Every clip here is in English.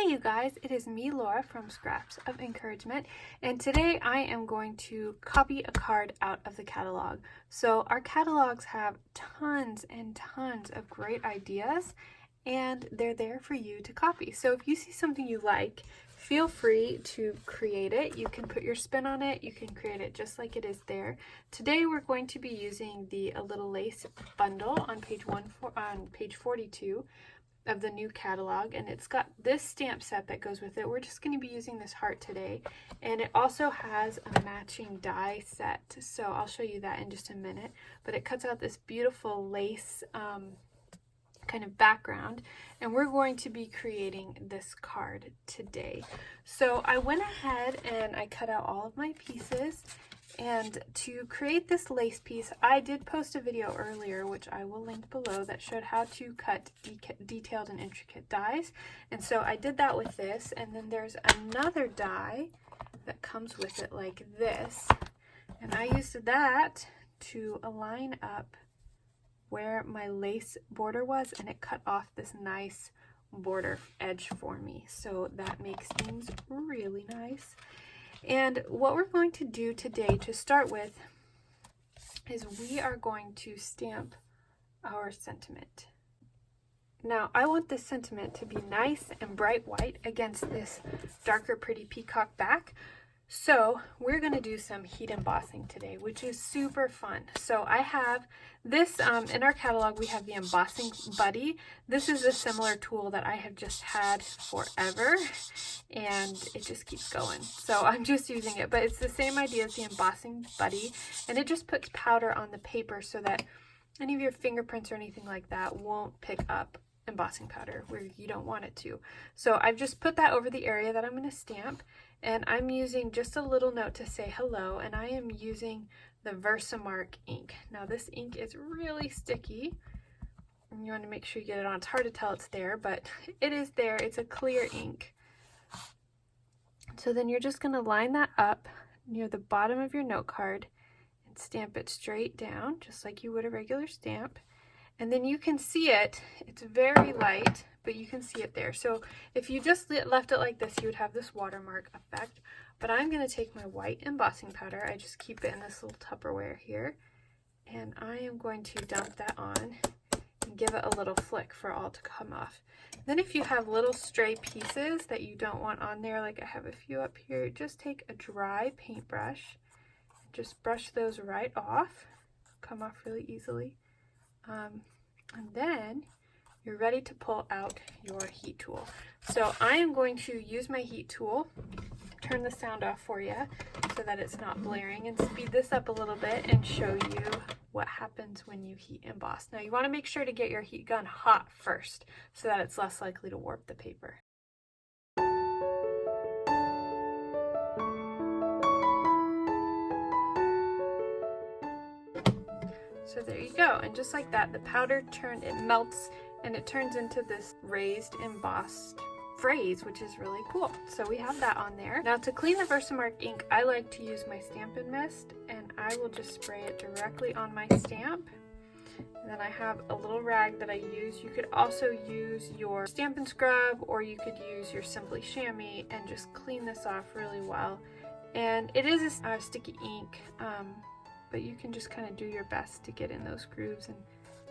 Hey you guys, it is me, Laura, from Scraps of Encouragement, and today I am going to copy a card out of the catalog. So our catalogs have tons and tons of great ideas, and they're there for you to copy. So if you see something you like, feel free to create it. You can put your spin on it, you can create it just like it is there. Today we're going to be using the A Little Lace bundle on page 42 of the new catalog, and it's got this stamp set that goes with it. We're just going to be using this heart today, and it also has a matching die set, so I'll show you that in just a minute. But it cuts out this beautiful lace kind of background, and we're going to be creating this card today. So I went ahead and I cut out all of my pieces, and to create this lace piece, I did post a video earlier, which I will link below, that showed how to cut detailed and intricate dies. And so I did that with this, and then there's another die that comes with it like this. And I used that to align up where my lace border was, and it cut off this nice border edge for me. So that makes things really nice. And what we're going to do today to start with is we are going to stamp our sentiment. Now I want this sentiment to be nice and bright white against this darker pretty peacock back. So we're going to do some heat embossing today, which is super fun. So I have this, in our catalog we have the Embossing Buddy. This is a similar tool that I have just had forever, and it just keeps going. So I'm just using it, but it's the same idea as the Embossing Buddy, and it just puts powder on the paper so that any of your fingerprints or anything like that won't pick up embossing powder where you don't want it to. So I've just put that over the area that I'm going to stamp, and I'm using just a little note to say hello, and I am using the Versamark ink. Now this ink is really sticky, and you want to make sure you get it on. It's hard to tell it's there, but it is there. It's a clear ink. So then you're just going to line that up near the bottom of your note card and stamp it straight down, just like you would a regular stamp. And then you can see it, it's very light, but you can see it there. So if you just left it like this, you would have this watermark effect. But I'm going to take my white embossing powder, I just keep it in this little Tupperware here, and I am going to dump that on and give it a little flick for it all to come off. Then if you have little stray pieces that you don't want on there, like I have a few up here, just take a dry paintbrush, just brush those right off, come off really easily. And then you're ready to pull out your heat tool. So I am going to use my heat tool, turn the sound off for you so that it's not blaring, and speed this up a little bit and show you what happens when you heat emboss. Now you want to make sure to get your heat gun hot first so that it's less likely to warp the paper. So there you go, and just like that, the powder it melts and it turns into this raised embossed phrase, which is really cool. So we have that on there. Now to clean the Versamark ink, I like to use my Stampin' Mist, and I will just spray it directly on my stamp. And then I have a little rag that I use. You could also use your Stampin' Scrub, or you could use your Simply Chamois and just clean this off really well. And it is a sticky ink, but you can just kind of do your best to get in those grooves and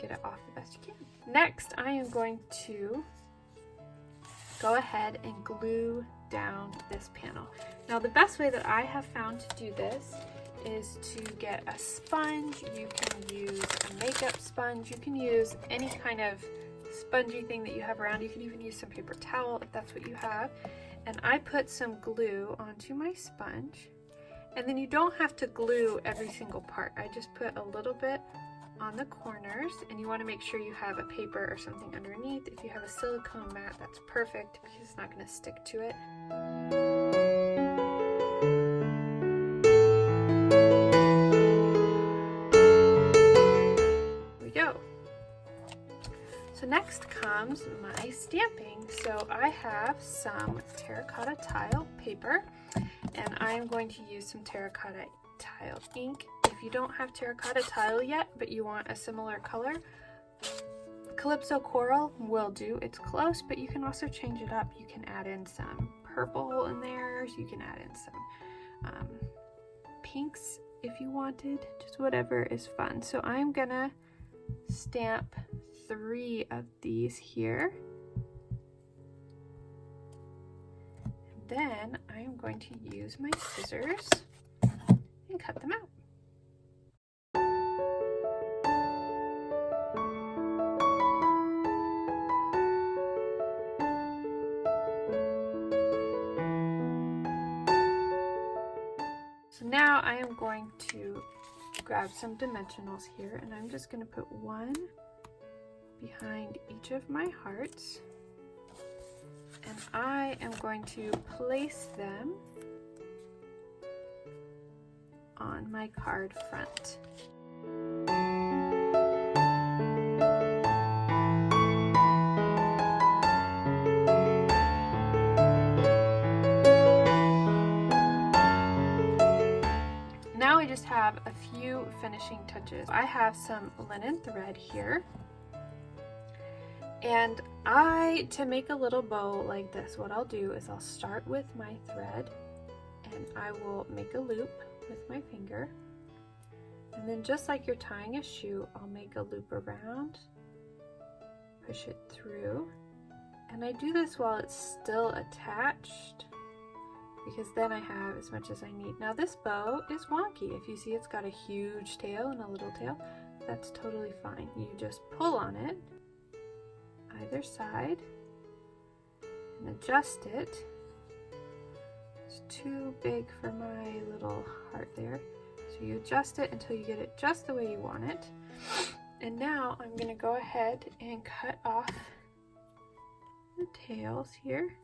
get it off the best you can. Next, I am going to go ahead and glue down this panel. Now the best way that I have found to do this is to get a sponge. You can use a makeup sponge. You can use any kind of spongy thing that you have around. You can even use some paper towel if that's what you have. And I put some glue onto my sponge. And then you don't have to glue every single part. I just put a little bit on the corners, and you want to make sure you have a paper or something underneath. If you have a silicone mat, that's perfect because it's not going to stick to it. There we go. So next comes my stamping. So I have some terracotta tile paper, and I'm going to use some terracotta tile ink. If you don't have terracotta tile yet, but you want a similar color, Calypso Coral will do. It's close, but you can also change it up. You can add in some purple in there. You can add in some pinks if you wanted. Just whatever is fun. So I'm gonna stamp 3 of these here. And then I'm going to use my scissors and cut them out. So now I am going to grab some dimensionals here, and I'm just going to put one behind each of my hearts, and I am going to place them on my card front. Now I just have a few finishing touches. I have some linen thread here, and to make a little bow like this, what I'll do is I'll start with my thread and I will make a loop with my finger, and then just like you're tying a shoe, I'll make a loop around, push it through, and I do this while it's still attached, because then I have as much as I need. Now this bow is wonky. If you see it's got a huge tail and a little tail, that's totally fine. You just pull on it, either side, and adjust it. It's too big for my little heart there. So you adjust it until you get it just the way you want it. And now I'm gonna go ahead and cut off the tails here.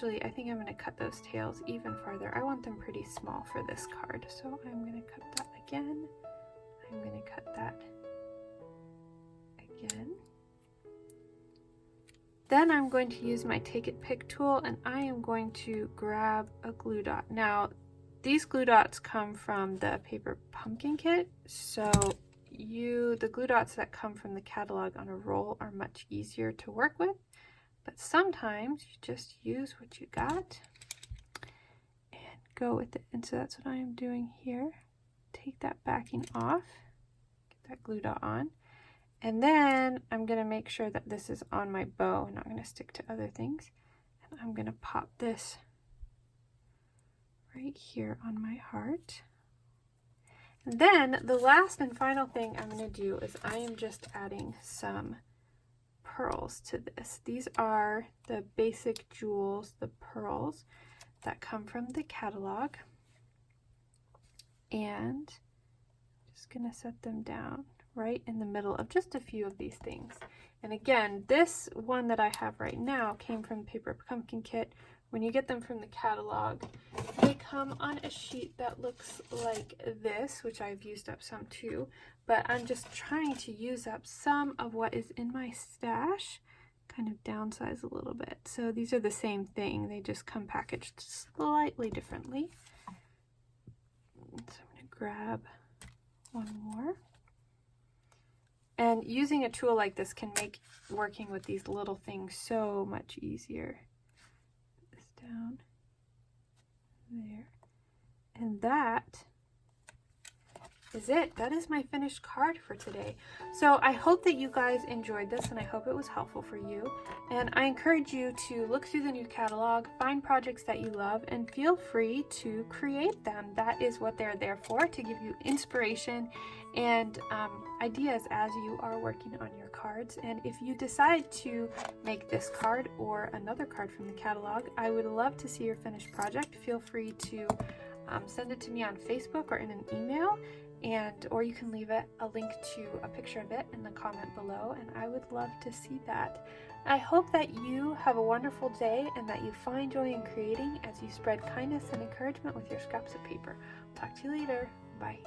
I think I'm going to cut those tails even farther. I want them pretty small for this card, so I'm going to cut that again. I'm going to cut that again. Then I'm going to use my Take It Pick tool, and I am going to grab a glue dot. Now, these glue dots come from the Paper Pumpkin Kit, so the glue dots that come from the catalog on a roll are much easier to work with. But sometimes you just use what you got and go with it. And so that's what I am doing here. Take that backing off, get that glue dot on, and then I'm going to make sure that this is on my bow and not going to stick to other things. And I'm going to pop this right here on my heart. And then the last and final thing I'm going to do is I am just adding some pearls to this. These are the basic jewels, the pearls that come from the catalog, and I'm just gonna set them down right in the middle of just a few of these things. And again, this one that I have right now came from the Paper Pumpkin Kit. When you get them from the catalog, they come on a sheet that looks like this, which I've used up some too, but I'm just trying to use up some of what is in my stash, kind of downsize a little bit. So these are the same thing, they just come packaged slightly differently. So I'm going to grab one more. And using a tool like this can make working with these little things so much easier. Down there, and that is it. That is my finished card for today. So I hope that you guys enjoyed this, and I hope it was helpful for you, and I encourage you to look through the new catalog, find projects that you love, and feel free to create them. That is what they're there for, to give you inspiration and ideas as you are working on your cards. And if you decide to make this card or another card from the catalog, I would love to see your finished project. Feel free to send it to me on Facebook or in an email, or you can leave a link to a picture of it in the comment below, and I would love to see that. I hope that you have a wonderful day and that you find joy in creating as you spread kindness and encouragement with your scraps of paper. Talk to you later. Bye.